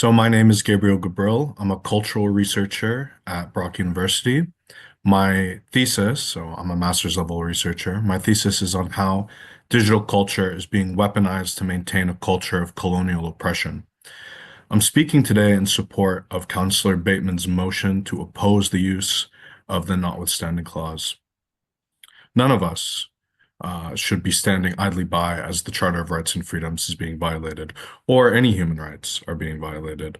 So my name is Gabriel Gebril. I'm a cultural researcher at Brock University. My thesis, so I'm a master's level researcher. My thesis is on how digital culture is being weaponized to maintain a culture of colonial oppression. I'm speaking today in support of Councillor Bateman's motion to oppose the use of the Notwithstanding clause. None of us should be standing idly by as the Charter of Rights and Freedoms is being violated, or any human rights are being violated.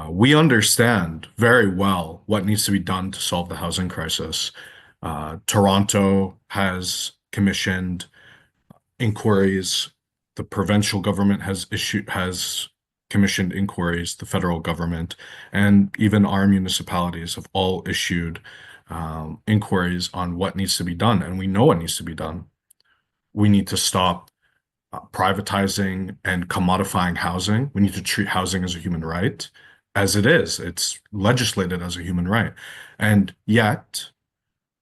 We understand very well what needs to be done to solve the housing crisis. Toronto has commissioned inquiries. The provincial government has commissioned inquiries. The federal government and even our municipalities have all issued inquiries on what needs to be done, and we know what needs to be done. We need to stop privatizing and commodifying housing. We need to treat housing as a human right, as it is. It's legislated as a human right. And yet,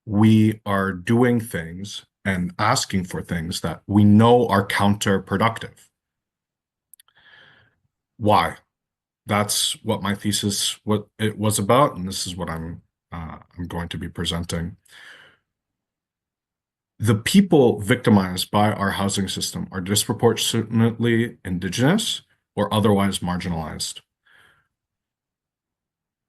we are doing things and asking for things that we know are counterproductive. Why? That's what my thesis, what it was about, and this is what I'm going to be presenting. The people victimized by our housing system are disproportionately Indigenous or otherwise marginalized.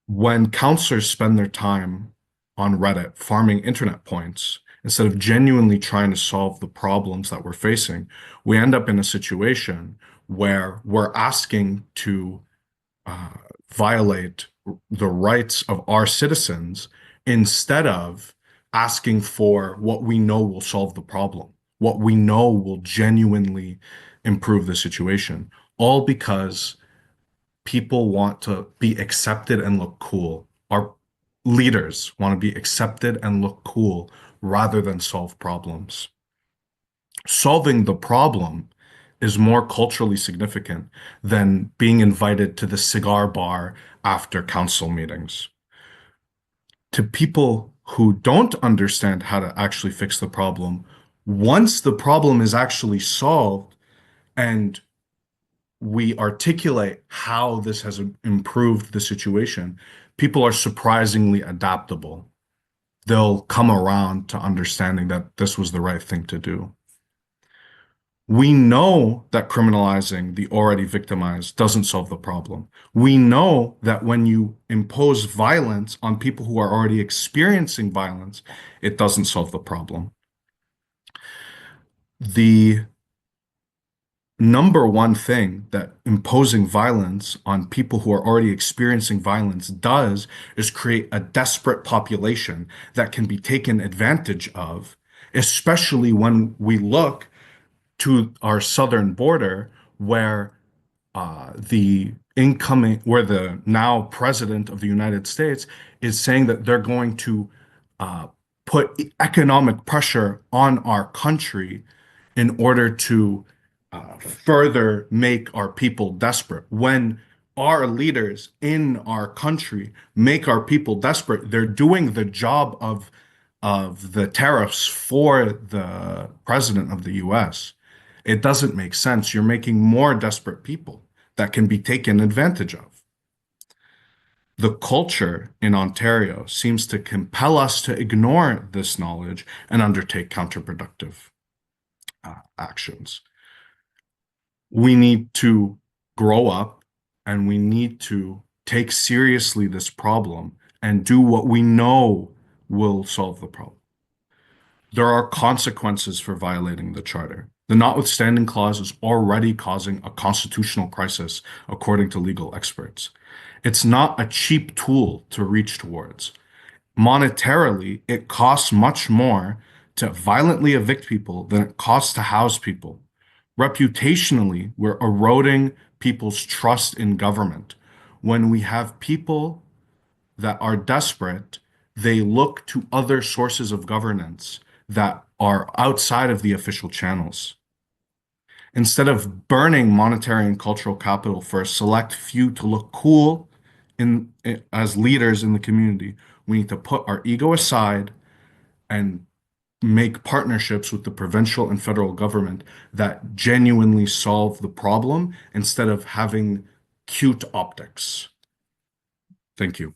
When counselors spend their time on Reddit farming internet points instead of genuinely trying to solve the problems that we're facing, we end up in a situation where we're asking to uh, violate the rights of our citizens instead of asking for what we know will solve the problem, what we know will genuinely improve the situation, all because people want to be accepted and look cool. Our leaders want to be accepted and look cool rather than solve problems. Solving the problem is more culturally significant than being invited to the cigar bar after council meetings. To people who don't understand how to actually fix the problem, once the problem is actually solved and we articulate how this has improved the situation, people are surprisingly adaptable. They'll come around to understanding that this was the right thing to do. We know that criminalizing the already victimized doesn't solve the problem. We know that when you impose violence on people who are already experiencing violence, it doesn't solve the problem. The number one thing that imposing violence on people who are already experiencing violence does is create a desperate population that can be taken advantage of, especially when we look to our southern border where where the now president of the United States is saying that they're going to uh, put economic pressure on our country in order to further make our people desperate. When our leaders in our country make our people desperate, they're doing the job of the tariffs for the president of the US. It doesn't make sense. You're making more desperate people that can be taken advantage of. The culture in Ontario seems to compel us to ignore this knowledge and undertake counterproductive actions. We need to grow up and we need to take seriously this problem and do what we know will solve the problem. There are consequences for violating the Charter. The Notwithstanding clause is already causing a constitutional crisis, according to legal experts. It's not a cheap tool to reach towards. Monetarily, it costs much more to violently evict people than it costs to house people. Reputationally, we're eroding people's trust in government. When we have people that are desperate, they look to other sources of governance that are outside of the official channels. Instead of burning monetary and cultural capital for a select few to look cool as leaders in the community, we need to put our ego aside and make partnerships with the provincial and federal government that genuinely solve the problem instead of having cute optics. Thank you.